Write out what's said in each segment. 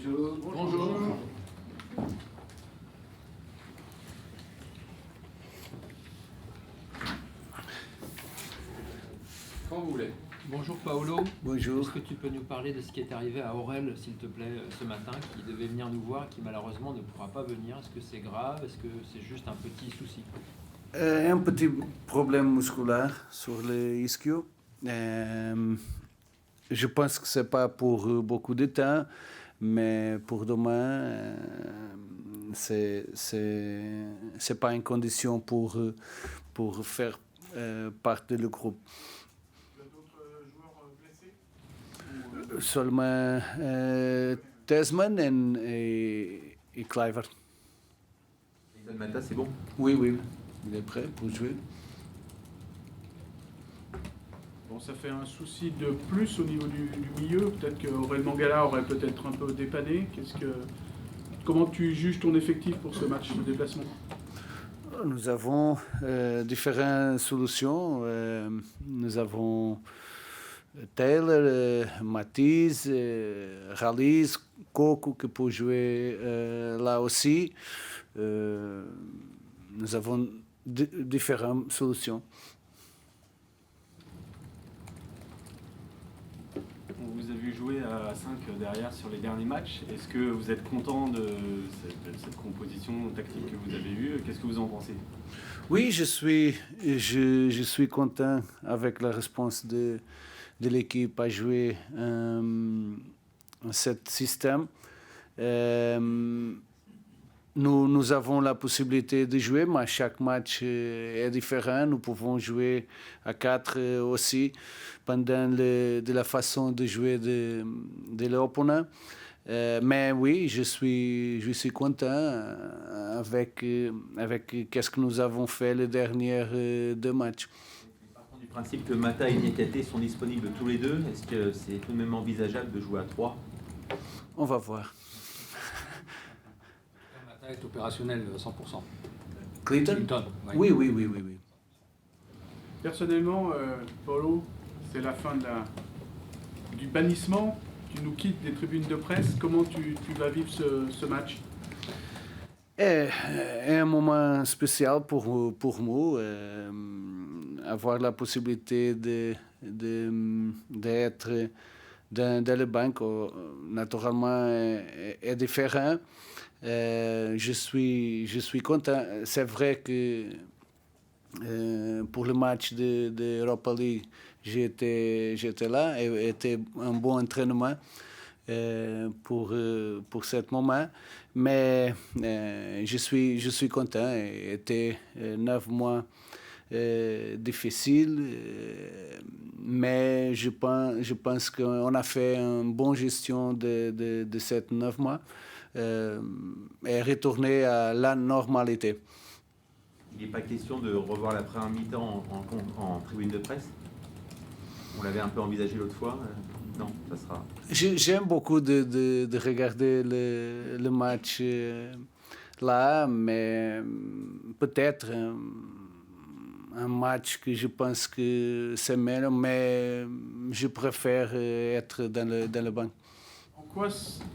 Bonjour. Bonjour. Quand vous voulez. Bonjour Paolo. Bonjour. Est-ce que tu peux nous parler de ce qui est arrivé à Aurel, s'il te plaît, ce matin, qui devait venir nous voir, qui malheureusement ne pourra pas venir? Est-ce que c'est grave? Est-ce que c'est juste un petit souci? Un petit problème musculaire sur le ischio. Je pense que c'est pas pour beaucoup de temps, mais pour demain, c'est pas une condition pour faire partie du groupe. Il y a d'autres joueurs blessés Seulement Tesman et Kluivert. Ethan Mata, c'est bon? Oui, il est prêt pour jouer. Bon, ça fait un souci de plus au niveau du milieu. Peut-être qu'Aurel Mangala aurait peut-être un peu dépanné. Comment tu juges ton effectif pour ce match de déplacement? Nous avons différentes solutions. Nous avons Taylor, Matisse, Ralis, Coco qui peut jouer là aussi. Nous avons différentes solutions. On vous a vu jouer à 5 derrière sur les derniers matchs. Est-ce que vous êtes content de cette composition tactique que vous avez eue? Qu'est-ce que vous en pensez? Oui, je suis content avec la réponse de l'équipe à jouer ce système. Nous avons la possibilité de jouer, mais chaque match est différent. Nous pouvons jouer à 4 aussi, pendant de la façon de jouer de l'opponent. Mais oui, je suis content avec qu'est-ce que nous avons fait les derniers 2 matchs. Par contre, du principe que Mata et Niakate sont disponibles tous les deux, est-ce que c'est tout de même envisageable de jouer à 3? On va voir. Mata est opérationnel 100%. Clinton? Oui. Oui. Personnellement, Paulo, c'est la fin du bannissement. Tu nous quittes des tribunes de presse. Comment tu vas vivre ce match? C'est un moment spécial pour moi, avoir la possibilité d'être dans le banc, naturellement, est différent. Je suis content. C'est vrai que pour le match de Europa League, j'étais là et c'était un bon entraînement pour ce moment. Mais je suis content. C'était 9 mois difficiles, mais je pense qu'on a fait une bonne gestion de ces 9 mois et retourner à la normalité. Il n'est pas question de revoir la première mi-temps en tribune de presse? On l'avait un peu envisagé l'autre fois. Non, ça sera... J'aime beaucoup de regarder le match là, mais peut-être un match que je pense que c'est meilleur, mais je préfère être dans le banc. En quoi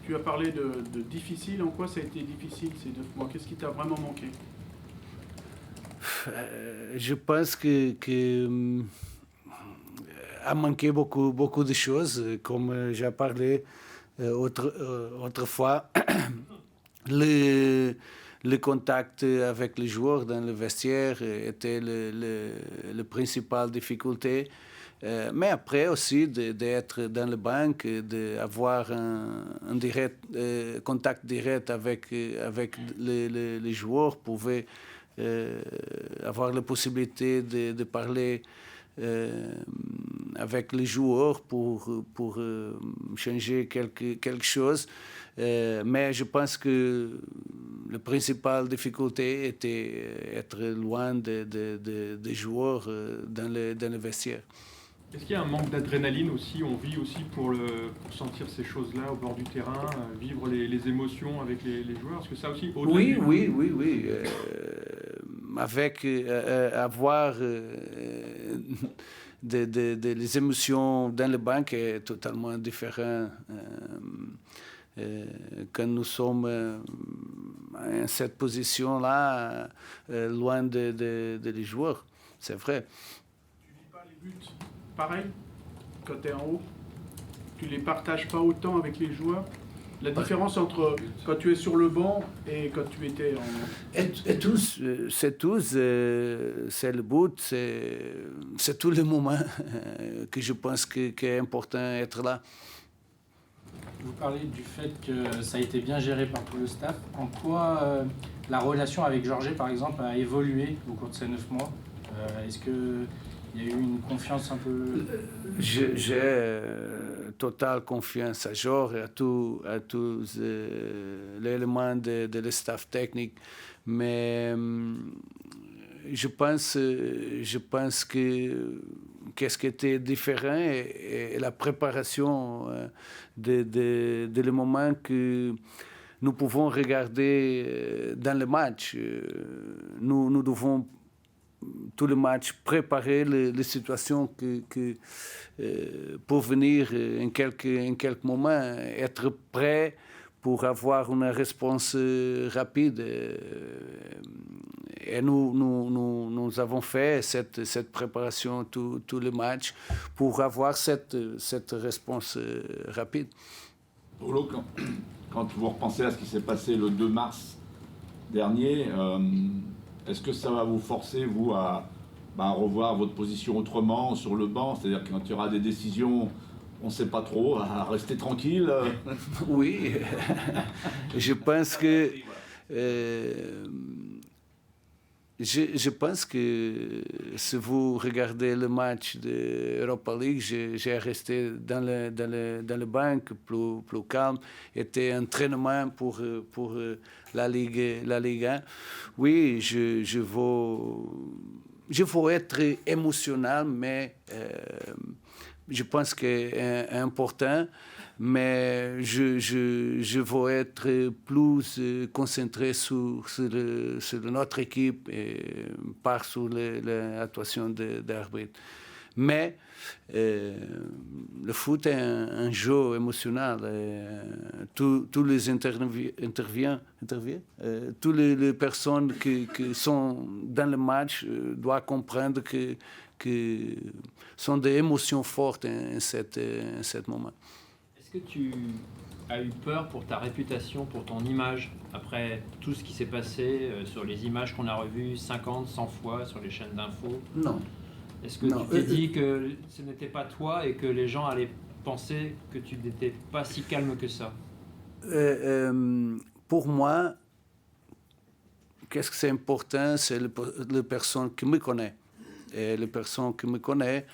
tu as parlé de difficile? En quoi ça a été difficile ces 9 mois? Qu'est-ce qui t'a vraiment manqué? Je pense que a manqué beaucoup de choses, comme j'ai parlé autrefois. Le contact avec les joueurs dans le vestiaire était la principale difficulté. Mais après aussi d'être dans le banc, d'avoir un contact direct avec les joueurs, pouvait avoir la possibilité de parler avec les joueurs pour changer quelque chose. Mais je pense que la principale difficulté était être loin des joueurs dans le vestiaire. Est-ce qu'il y a un manque d'adrénaline aussi? On vit aussi pour sentir ces choses-là au bord du terrain, vivre les émotions avec les joueurs? Est-ce que ça aussi Oui. Avec avoir les émotions dans le banc est totalement différent quand nous sommes en cette position-là, loin des joueurs. C'est vrai. Tu vis pas les buts pareil quand tu es en haut? Tu les partages pas autant avec les joueurs? La différence entre quand tu es sur le banc et quand tu étais en... Et tous, c'est le but, c'est tous les moments que je pense qu'est important d'être là. Vous parlez du fait que ça a été bien géré par tout le staff. En quoi la relation avec Jorge, par exemple, a évolué au cours de ces 9 mois? Est-ce qu'il y a eu une confiance un peu... J'ai totale confiance à Jorge, à tous les éléments de le staff technique. Mais je pense que qu'est-ce qui était différent et la préparation le moment que nous pouvons regarder dans le match. Nous devons tout le match préparer les situations pour venir en quelques moments, être prêt pour avoir une réponse rapide. Et nous avons fait cette préparation tout le match pour avoir cette réponse rapide. Paulo, quand vous repensez à ce qui s'est passé le 2 mars dernier, est-ce que ça va vous forcer, vous, à revoir votre position autrement sur le banc? C'est-à-dire que quand il y aura des décisions, on ne sait pas trop, à rester tranquille? Oui, je pense que... Je pense que si vous regardez le match de Europa League, j'ai resté dans le banc plus calme. C'était un entraînement pour la Ligue 1. Oui, je veux être émotionnel, mais je pense que c'est important. Mais je veux être plus concentré sur notre équipe et pas sur l'actuation d'arbitre. Mais le foot est un jeu émotionnel. Tous les interviennent, toutes les personnes qui sont dans le match doivent comprendre que sont des émotions fortes en cet moment. Est-ce que tu as eu peur pour ta réputation, pour ton image, après tout ce qui s'est passé sur les images qu'on a revues 50, 100 fois sur les chaînes d'infos? Non. Est-ce que tu t'es dit que ce n'était pas toi et que les gens allaient penser que tu n'étais pas si calme que ça? Pour moi, qu'est-ce que c'est important? C'est les personnes qui me connaissent. Et les personnes qui me connaissent,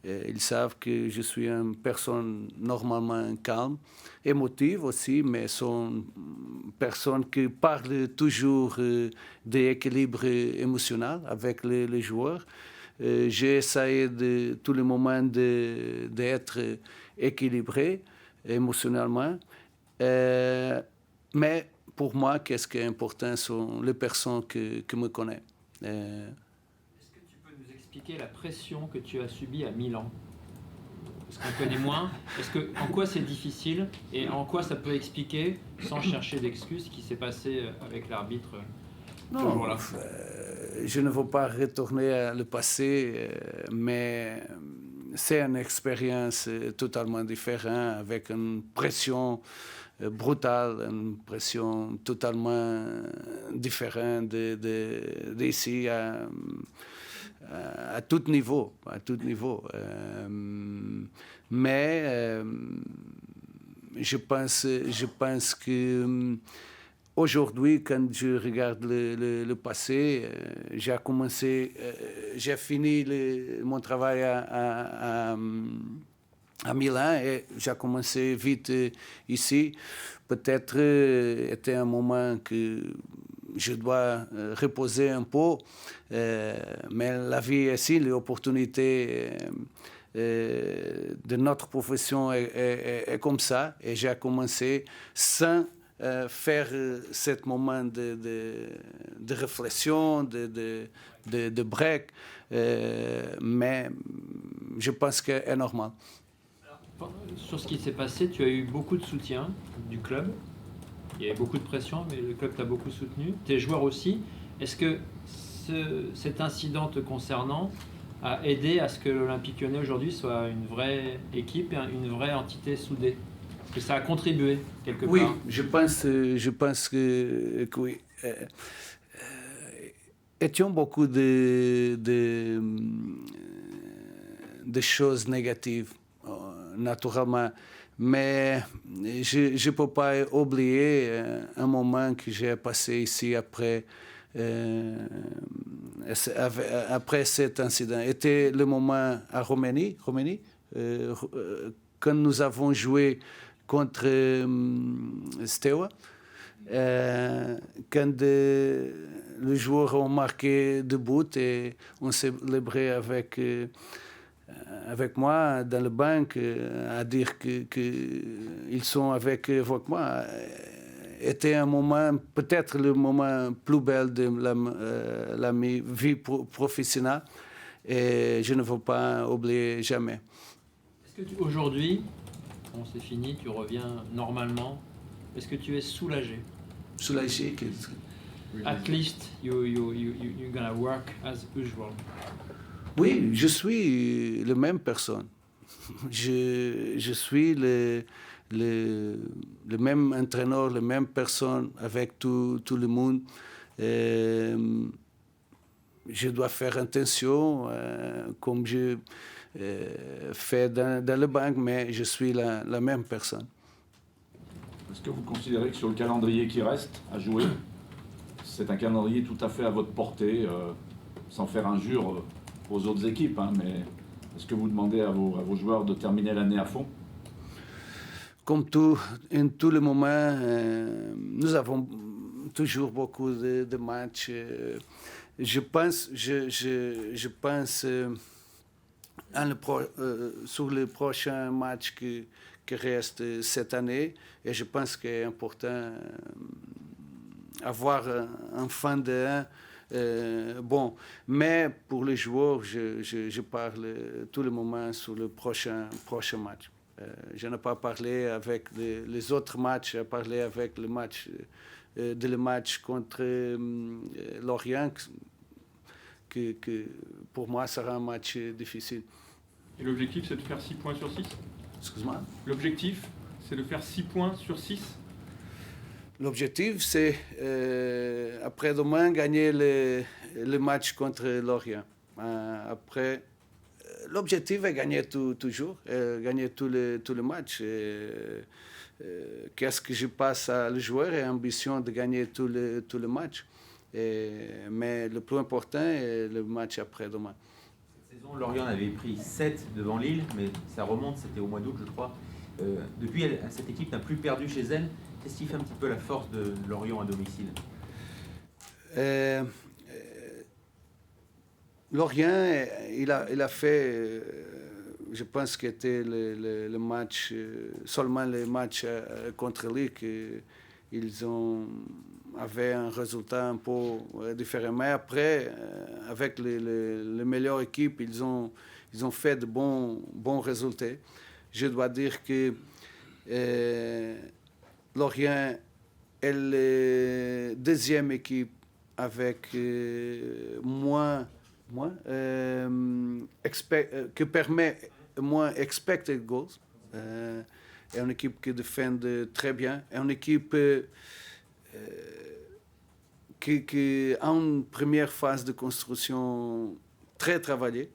ils savent que je suis une personne normalement calme, émotive aussi, mais sont personnes qui parlent toujours d'équilibre émotionnel avec les joueurs. J'ai essayé tout le moment d'être équilibré émotionnellement. Mais pour moi, qu'est-ce qui est important sont les personnes qui me connaissent. La pression que tu as subie à Milan, parce qu'on connaît moins. En quoi c'est difficile et en quoi ça peut expliquer, sans chercher d'excuses, ce qui s'est passé avec l'arbitre ce jour-là? Je ne veux pas retourner à le passé, mais c'est une expérience totalement différente, avec une pression brutale, une pression totalement différente d'ici à tout niveau, mais je pense que aujourd'hui, quand je regarde le passé, j'ai fini mon travail à Milan et j'ai commencé vite ici. Peut-être était un moment que je dois reposer un peu, mais la vie ici, l'opportunité de notre profession est comme ça. Et j'ai commencé sans faire ce moment de réflexion, de break, mais je pense que c'est normal. Sur ce qui s'est passé, tu as eu beaucoup de soutien du club. Il y avait beaucoup de pression, mais le club t'a beaucoup soutenu. Tes joueurs aussi. Est-ce que cet incident te concernant a aidé à ce que l'Olympique Lyonnais aujourd'hui soit une vraie équipe, une vraie entité soudée? Est-ce que ça a contribué quelque part? Oui, je pense que oui. Étions beaucoup de choses négatives, naturellement. Mais je ne peux pas oublier un moment que j'ai passé ici après cet incident. C'était le moment à Roumanie, quand nous avons joué contre Steaua. Quand les joueurs ont marqué 2 buts et on célébrait avec moi dans le banc, à dire qu'ils sont avec moi, était un moment, peut-être le moment plus bel de la vie professionnelle, et je ne veux pas oublier jamais. Est-ce que aujourd'hui, bon, c'est fini, tu reviens normalement, est-ce que tu es soulagé? Soulagé que... At least you're gonna work as usual. Oui, je suis la même personne. Je suis le même entraîneur, la même personne avec tout le monde. Je dois faire attention, comme je fais dans le banc, mais je suis la même personne. Est-ce que vous considérez que sur le calendrier qui reste à jouer, c'est un calendrier tout à fait à votre portée, sans faire injure aux autres équipes, hein, mais est-ce que vous demandez à vos joueurs de terminer l'année à fond? Comme en tous les moments, nous avons toujours beaucoup de matchs. Je pense sur le prochain match qui reste cette année, et je pense qu'il est important avoir un fin de bon. Mais pour les joueurs, je parle tout le moment sur le prochain match. Je n'ai pas parlé avec les autres matchs, j'ai parlé avec le match contre Lorient, que pour moi sera un match difficile. Et l'objectif, c'est de faire 6 points sur 6? Excuse-moi? L'objectif, c'est de faire 6 points sur 6? L'objectif, c'est après-demain gagner le match contre Lorient. Après, l'objectif est gagner toujours, gagner tous les matchs. Qu'est-ce que je passe à le joueur et ambition de gagner tous les matchs. Mais le plus important est le match après-demain. Cette saison, Lorient avait pris 7 devant Lille, mais ça remonte, c'était au mois d'août, je crois. Depuis, cette équipe n'a plus perdu chez elle. Qu'est-ce qui fait un petit peu la force de Lorient à domicile? Lorient, il a fait, je pense que c'était le match, seulement le match contre Lille, qu'ils avaient un résultat un peu différent. Mais après, avec les meilleures équipes, ils ont fait de bons résultats. Je dois dire que Lorient est la deuxième équipe avec que permet moins expected goals. est une équipe qui défend très bien, est une équipe qui a une première phase de construction très travaillée.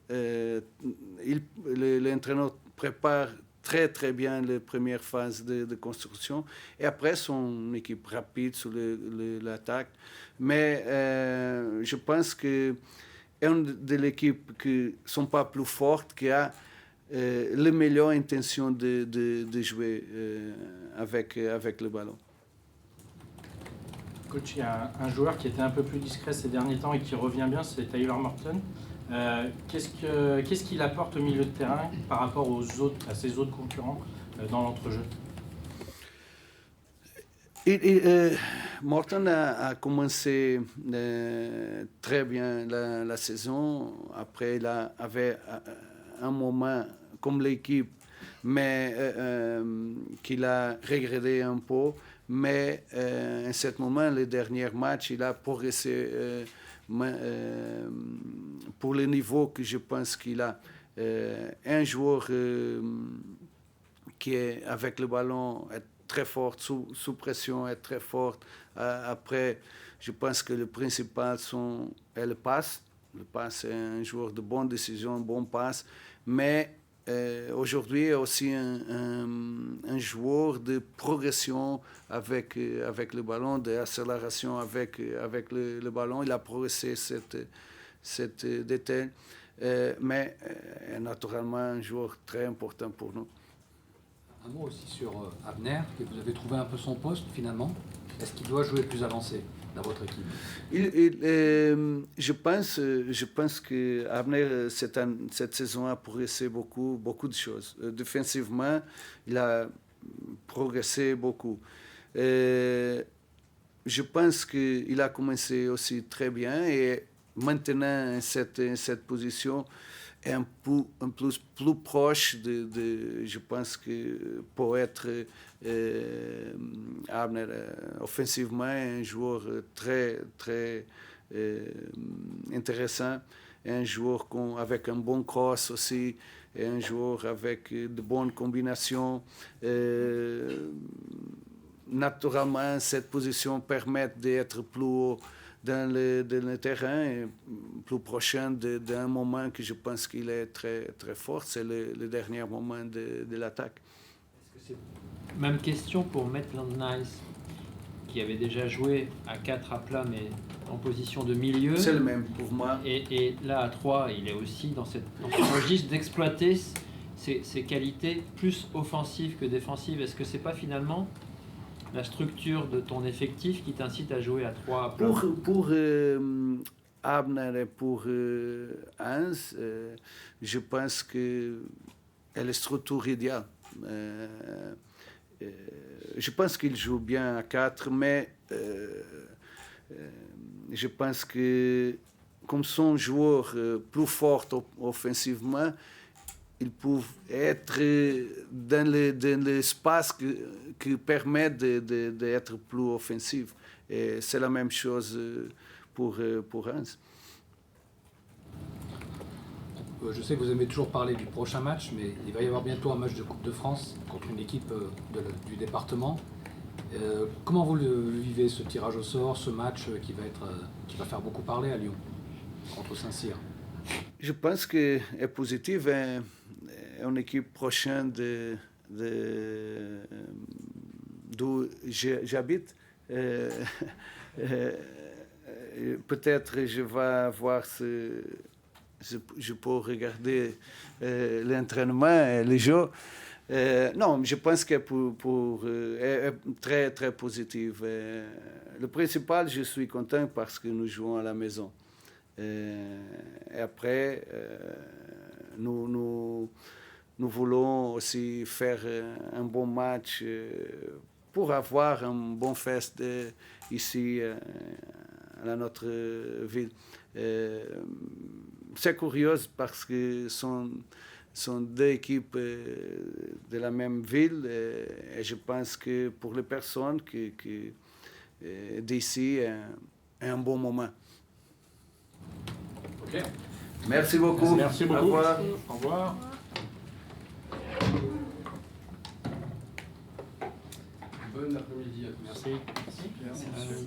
L'entraîneur prépare très bien la première phase de construction et après son une équipe rapide sur l'attaque. Mais je pense que une de l'équipe qui ne sont pas plus fortes, qui a la meilleure intention de jouer avec le ballon. Coach, il y a un joueur qui était un peu plus discret ces derniers temps et qui revient bien, c'est Tyler Morton. Qu'est-ce qu'il apporte au milieu de terrain par rapport à ses autres concurrents dans l'entrejeu? Morton a commencé très bien la saison. Après, il avait un moment, comme l'équipe, mais qu'il a regretté un peu. Mais à ce moment, les derniers matchs, il a progressé pour le niveau que je pense qu'il a. Un joueur qui est avec le ballon est très fort, sous pression est très fort. Après, je pense que le principal est le passe. Le passe est un joueur de bonne décision, bon passe. Mais aujourd'hui, aussi un joueur de progression avec le ballon, d'accélération avec le ballon. Il a progressé cette détail. Mais naturellement, un joueur très important pour nous. Un mot aussi sur Abner, que vous avez trouvé un peu son poste finalement. Est-ce qu'il doit jouer plus avancé dans votre équipe? Je pense que Abner, cette saison, a progressé beaucoup de choses. Défensivement, il a progressé beaucoup. Je pense qu'il a commencé aussi très bien et maintenant, cette position est un peu plus proche je pense que pour être Abner offensivement un joueur très intéressant, un joueur avec un bon cross aussi, un joueur avec de bonnes combinations. Naturellement, cette position permet d'être plus haut dans le terrain, et plus prochain d'un moment que je pense qu'il est très fort, c'est le dernier moment de l'attaque. Même question pour Maitland Nice, qui avait déjà joué à 4 à plat, mais en position de milieu. C'est le même pour moi. Et là, à 3, il est aussi dans ce registre d'exploiter ses qualités plus offensives que défensives. Est-ce que c'est pas finalement la structure de ton effectif qui t'incite à jouer à 3 à plat? Pour Abner et pour Hans, je pense que est la structure idéale. Je pense qu'il joue bien à 4, mais je pense que comme son joueur plus fort offensivement, ils peuvent être dans l'espace qui permet d'être plus offensif. Et c'est la même chose pour Hans. Je sais que vous aimez toujours parler du prochain match, mais il va y avoir bientôt un match de Coupe de France contre une équipe du département. Comment vous le vivez, ce tirage au sort, ce match qui va faire beaucoup parler à Lyon, contre Saint-Cyr? Je pense que est positif. Une équipe prochaine d'où j'habite. Peut-être je vais voir je peux regarder l'entraînement et les jeux. Non, je pense que est très positif. Le principal, je suis content parce que nous jouons à la maison. Et après, nous voulons aussi faire un bon match pour avoir un bon fest ici à notre ville. C'est curieux parce que sont deux équipes de la même ville et je pense que pour les personnes d'ici, est un bon moment. Ok. Merci beaucoup. Merci beaucoup. Au revoir. Au revoir. Bon après-midi à tous. Merci.